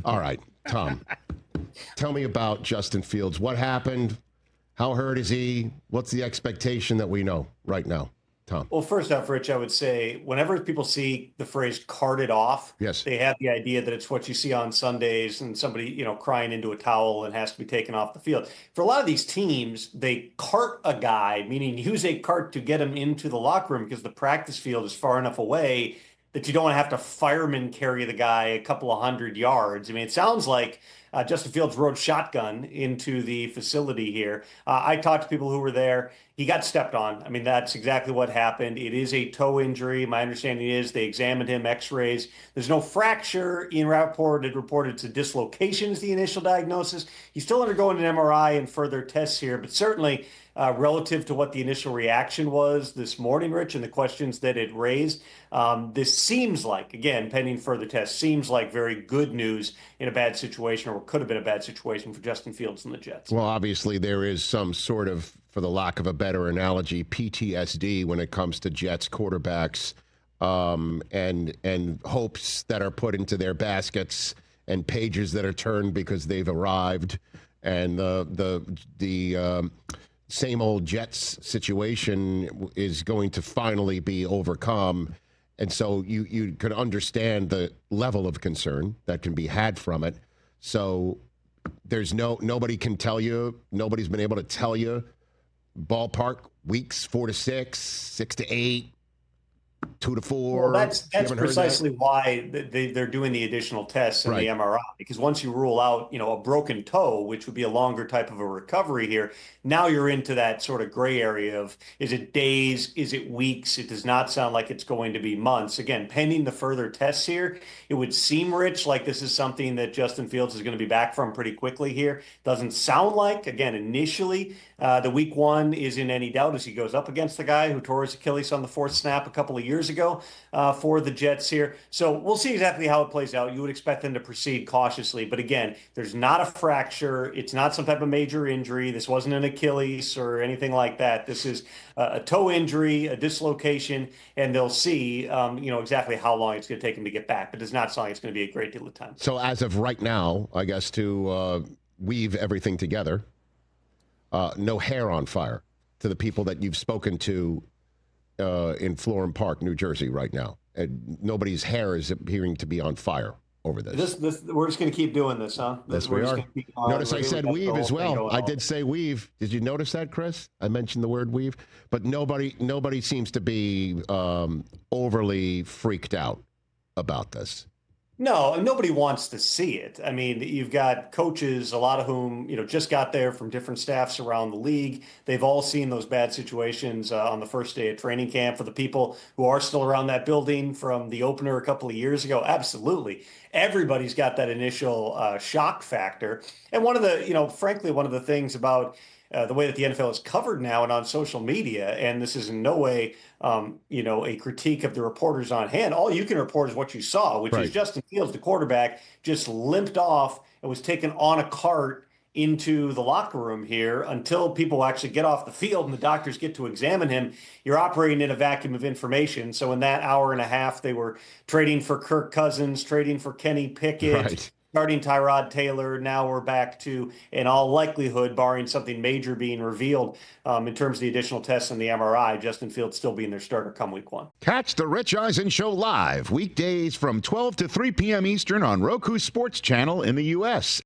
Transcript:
All right, Tom, tell me about Justin Fields. What happened? How hurt is he? What's the expectation that we know right now, Tom? Well, first off, Rich, I would say whenever people see the phrase carted off, Yes. they have the idea that it's what you see on Sundays and somebody, crying into a towel and has to be taken off the field. For a lot of these teams, they cart a guy, meaning use a cart to get him into the locker room because the practice field is far enough away that you don't have to fireman carry the guy a couple of 100 yards. I mean, it sounds like Justin Fields rode shotgun into the facility here. I talked to people who were there. He got stepped on. I mean, that's exactly what happened. It is a toe injury. My understanding is they examined him, x-rays. There's no fracture. Ian Rappaport had reported it's a dislocation as the initial diagnosis. He's still undergoing an MRI and further tests here, but certainly relative to what the initial reaction was this morning, Rich, and the questions that it raised, this seems like, again, pending further tests, seems like very good news in a bad situation, or could have been a bad situation for Justin Fields and the Jets. Well, obviously, there is some sort of, for the lack of a better analogy, PTSD when it comes to Jets quarterbacks, and hopes that are put into their baskets and pages that are turned because they've arrived, and the same old Jets situation is going to finally be overcome. And so you could understand the level of concern that can be had from it. So there's nobody can tell you, nobody's been able to tell you ballpark weeks 4 to 6, 6 to 8, 2 to 4. Well, that's precisely why they're doing the additional tests and the MRI, because once you rule out, a broken toe, which would be a longer type of a recovery here, now you're into that sort of gray area of, is it days? Is it weeks? It does not sound like it's going to be months. Again, pending the further tests here, it would seem, Rich, like this is something that Justin Fields is going to be back from pretty quickly here. Doesn't sound like, again, initially, the week one is in any doubt as he goes up against the guy who tore his Achilles on the fourth snap a couple of years ago for the Jets here. So we'll see exactly how it plays out. You would expect them to proceed cautiously. But again, there's not a fracture. It's not some type of major injury. This wasn't an Achilles or anything like that. This is a toe injury, a dislocation, and they'll see, exactly how long it's going to take him to get back. But it does not sound like it's going to be a great deal of time. So as of right now, I guess to weave everything together, no hair on fire to the people that you've spoken to in Florham Park, New Jersey right now. And nobody's hair is appearing to be on fire over this. We're just going to keep doing this, huh? Yes, we are. Notice I said weave as well. I did say weave. Did you notice that, Chris? I mentioned the word weave. But nobody seems to be overly freaked out about this. No, nobody wants to see it. I mean, you've got coaches, a lot of whom, just got there from different staffs around the league. They've all seen those bad situations on the first day of training camp. For the people who are still around that building from the opener a couple of years ago, absolutely. Everybody's got that initial shock factor. And frankly, one of the things about the way that the NFL is covered now and on social media, and this is in no way, a critique of the reporters on hand. All you can report is what you saw, which is Justin Fields, the quarterback, just limped off and was taken on a cart into the locker room here until people actually get off the field and the doctors get to examine him. You're operating in a vacuum of information. So in that hour and a half, they were trading for Kirk Cousins, trading for Kenny Pickett, starting Tyrod Taylor. Now we're back to, in all likelihood, barring something major being revealed in terms of the additional tests and the MRI, Justin Fields still being their starter come week one. Catch the Rich Eisen Show live weekdays from 12 to 3 p.m. Eastern on Roku Sports Channel in the U.S.